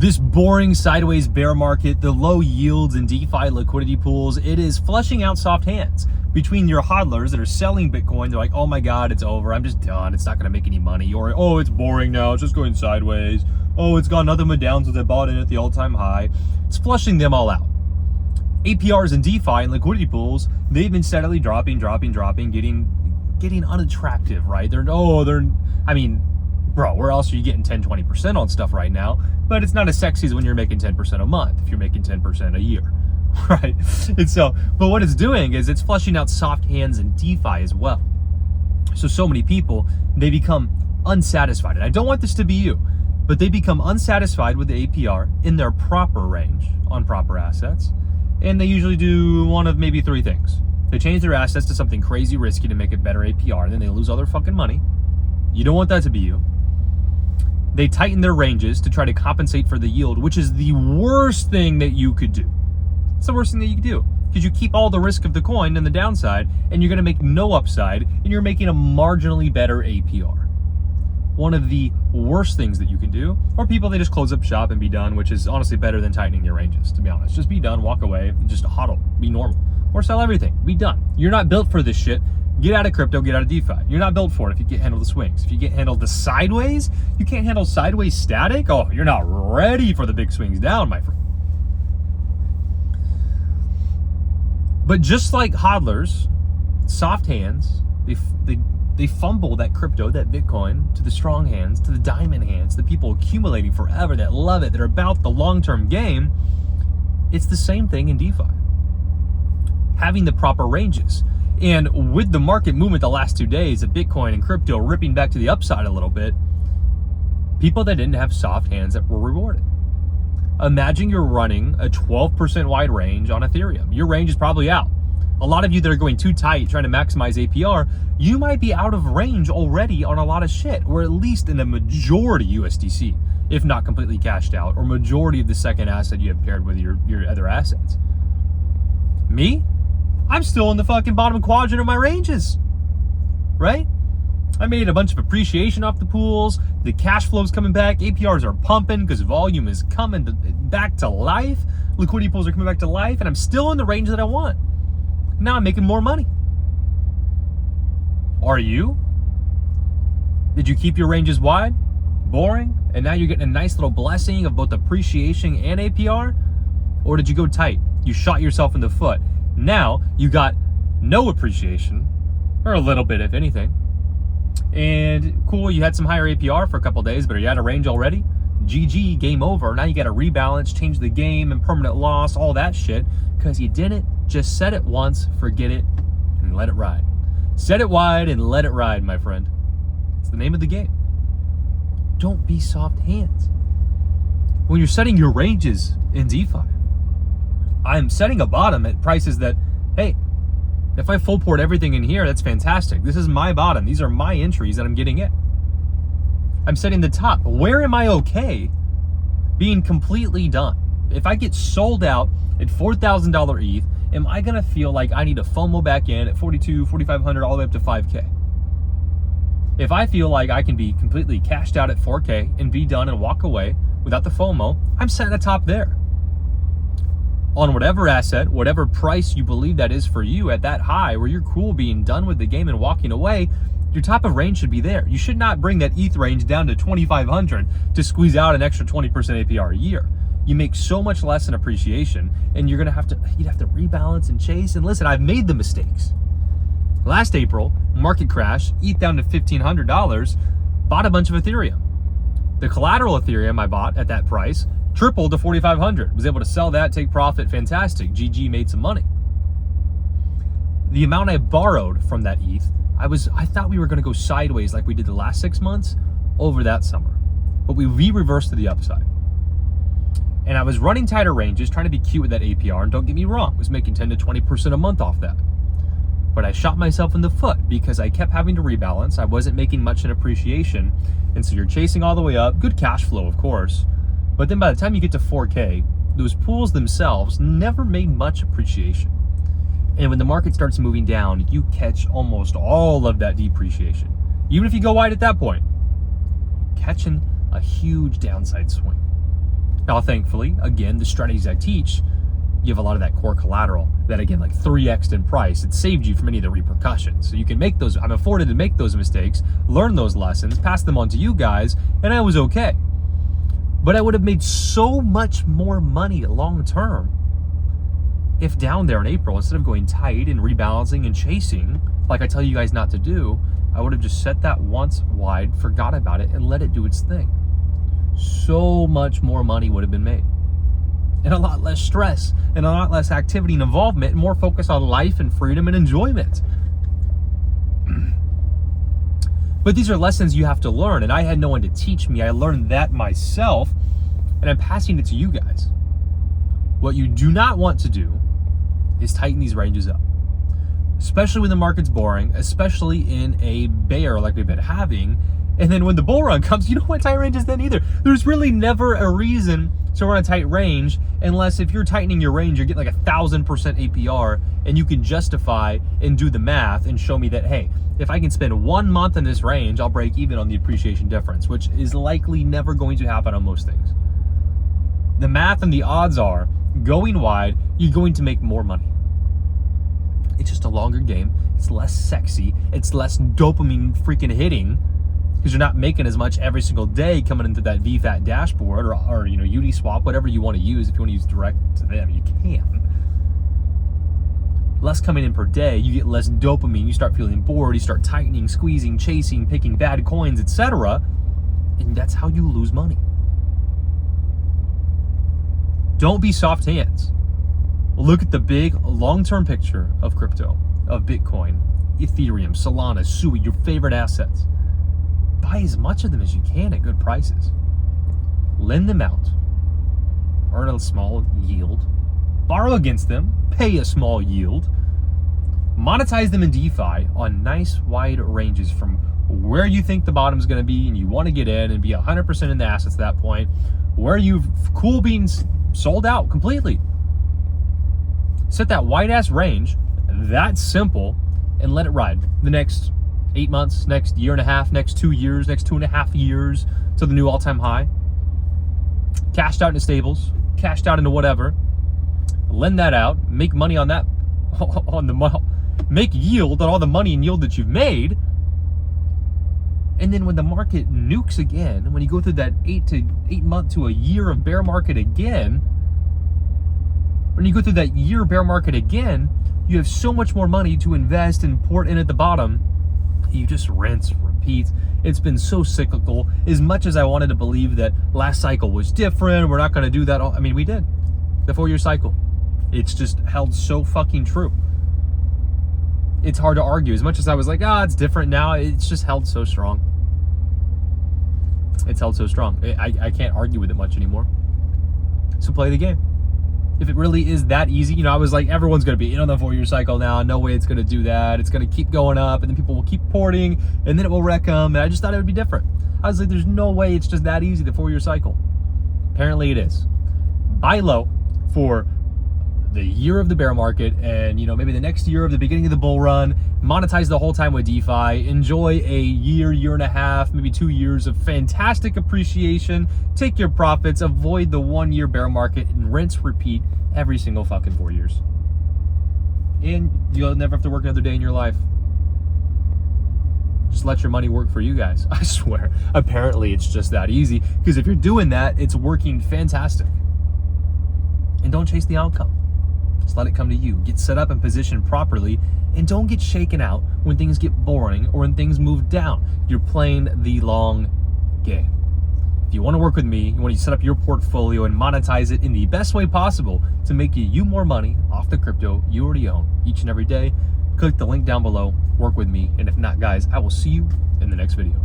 This boring sideways bear market, the low yields and DeFi liquidity pools, it is flushing out soft hands between your hodlers that are selling Bitcoin. They're like, oh my God, it's over. I'm just done. It's not going to make any money. Or, oh, it's boring now. It's just going sideways. Oh, it's got nothing but down since I bought in at the all-time high. It's flushing them all out. APRs and DeFi and liquidity pools, they've been steadily dropping, getting unattractive, right? Bro, where else are you getting 10, 20% on stuff right now? But it's not as sexy as when you're making 10% a month, if you're making 10% a year, right? And so, but what it's doing is it's flushing out soft hands and DeFi as well. So many people, they become unsatisfied. And I don't want this to be you, but they become unsatisfied with the APR in their proper range on proper assets. And they usually do one of maybe three things. They change their assets to something crazy risky to make it better APR, and then they lose all their fucking money. You don't want that to be you. They tighten their ranges to try to compensate for the yield, which is the worst thing that you could do. It's the worst thing that you could do because you keep all the risk of the coin and the downside, and you're going to make no upside, and you're making a marginally better APR. One of the worst things that you can do, or people, they just close up shop and be done, which is honestly better than tightening your ranges, to be honest. Just be done, walk away, and just hodl, be normal, or sell everything, be done. You're not built for this shit. Get out of crypto, get out of DeFi. You're not built for it if you can't handle the swings. If you can't handle the sideways, you can't handle sideways static, oh, you're not ready for the big swings down, my friend. But just like hodlers, soft hands, they fumble that crypto, that Bitcoin, to the strong hands, to the diamond hands, the people accumulating forever that love it, that are about the long-term game. It's the same thing in DeFi. Having the proper ranges. And with the market movement the last 2 days of Bitcoin and crypto ripping back to the upside a little bit, people that didn't have soft hands that were rewarded. Imagine you're running a 12% wide range on Ethereum. Your range is probably out. A lot of you that are going too tight, trying to maximize APR, you might be out of range already on a lot of shit, or at least in a majority USDC, if not completely cashed out, or majority of the second asset you have paired with your other assets. Me? I'm still in the fucking bottom quadrant of my ranges, right? I made a bunch of appreciation off the pools. The cash flow's coming back. APRs are pumping because volume is coming back to life. Liquidity pools are coming back to life, and I'm still in the range that I want. Now I'm making more money. Are you? Did you keep your ranges wide? Boring? And now you're getting a nice little blessing of both appreciation and APR? Or did you go tight? You shot yourself in the foot. Now you got no appreciation, or a little bit if anything, and cool, you had some higher APR for a couple days, but are you out of range already? GG, game over. Now you got to rebalance, change the game, and permanent loss, all that shit, because you didn't just set it once, forget it, and let it ride. Set it wide and let it ride, my friend. It's the name of the game. Don't be soft hands. When you're setting your ranges in DeFi, I'm setting a bottom at prices that, hey, if I full port everything in here, that's fantastic. This is my bottom. These are my entries that I'm getting in. I'm setting the top. Where am I okay being completely done? If I get sold out at $4,000 ETH, am I going to feel like I need to FOMO back in at 42, 4,500, all the way up to 5K? If I feel like I can be completely cashed out at 4K and be done and walk away without the FOMO, I'm setting a top there. On whatever asset, whatever price you believe that is for you at that high where you're cool being done with the game and walking away, your top of range should be there. You should not bring that ETH range down to 2,500 to squeeze out an extra 20% APR a year. You make so much less in appreciation, and you'd have to rebalance and chase. And listen, I've made the mistakes. Last April, market crash, ETH down to $1,500, bought a bunch of Ethereum. The collateral Ethereum I bought at that price tripled to 4,500. Was able to sell that, take profit, fantastic. GG, made some money. The amount I borrowed from that ETH, I thought we were gonna go sideways like we did the last 6 months over that summer. But we reversed to the upside. And I was running tighter ranges, trying to be cute with that APR, and don't get me wrong, was making 10 to 20% a month off that. But I shot myself in the foot because I kept having to rebalance. I wasn't making much in appreciation. And so you're chasing all the way up, good cash flow, of course. But then by the time you get to 4K, those pools themselves never made much appreciation. And when the market starts moving down, you catch almost all of that depreciation. Even if you go wide at that point, catching a huge downside swing. Now, thankfully, again, the strategies I teach, you have a lot of that core collateral that, again, like 3x'd in price. It saved you from any of the repercussions. So you can make those, I'm afforded to make those mistakes, learn those lessons, pass them on to you guys, and I was okay. But I would have made so much more money long term if down there in April, instead of going tight and rebalancing and chasing, like I tell you guys not to do, I would have just set that once wide, forgot about it, and let it do its thing. So much more money would have been made. And a lot less stress, and a lot less activity and involvement, and more focus on life and freedom and enjoyment. But these are lessons you have to learn, and I had no one to teach me. I learned that myself, and I'm passing it to you guys. What you do not want to do is tighten these ranges up, especially when the market's boring, especially in a bear like we've been having. And then when the bull run comes, you don't want tight ranges then either. There's really never a reason to run a tight range unless if you're tightening your range, you're getting like 1,000% APR, and you can justify and do the math and show me that, hey, if I can spend 1 month in this range, I'll break even on the appreciation difference, which is likely never going to happen on most things. The math and the odds are, going wide, you're going to make more money. It's just a longer game. It's less sexy. It's less dopamine freaking hitting, because you're not making as much every single day coming into that VFAT dashboard or Uniswap, whatever you want to use. If you want to use direct to them, you can. Less coming in per day, you get less dopamine, you start feeling bored, you start tightening, squeezing, chasing, picking bad coins, etc. And that's how you lose money. Don't be soft hands. Look at the big long-term picture of crypto, of Bitcoin, Ethereum, Solana, Sui, your favorite assets. Buy as much of them as you can at good prices. Lend them out. Earn a small yield. Borrow against them. Pay a small yield. Monetize them in DeFi on nice wide ranges from where you think the bottom is going to be and you want to get in and be 100% in the assets at that point, where you've cool beans sold out completely. Set that wide ass range, that's simple, and let it ride the next 8 months, next year and a half, next 2 years, next 2.5 years to the new all-time high. Cashed out into stables, cashed out into whatever. Lend that out, make money on that, make yield on all the money and yield that you've made. And then when the market nukes again, when you go through that 8 month to a year of bear market again, when you go through that year bear market again, you have so much more money to invest and port in at the bottom. You just rinse, repeat. It's been so cyclical. As much as I wanted to believe that last cycle was different, we're not going to do that. I mean, we did. The 4-year cycle. It's just held so fucking true. It's hard to argue. As much as I was like, it's different now, it's just held so strong. It's held so strong. I can't argue with it much anymore. So play the game. If it really is that easy, I was like, everyone's going to be in on the 4-year cycle now. No way it's going to do that. It's going to keep going up, and then people will keep porting, and then it will wreck them. And I just thought it would be different. I was like, there's no way it's just that easy, the 4-year cycle. Apparently it is. Buy low for the year of the bear market, and maybe the next year of the beginning of the bull run, monetize the whole time with DeFi, enjoy a year and a half, maybe 2 years of fantastic appreciation, take your profits, avoid the 1-year bear market, and rinse, repeat every single fucking 4 years. And you'll never have to work another day in your life. Just let your money work for you guys. I swear. Apparently it's just that easy, because if you're doing that, it's working fantastic. And don't chase the outcome. Just let it come to you. Get set up and positioned properly, and don't get shaken out when things get boring or when things move down. You're playing the long game. If you want to work with me, you want to set up your portfolio and monetize it in the best way possible to make you more money off the crypto you already own each and every day, click the link down below, work with me, and if not, guys, I will see you in the next video.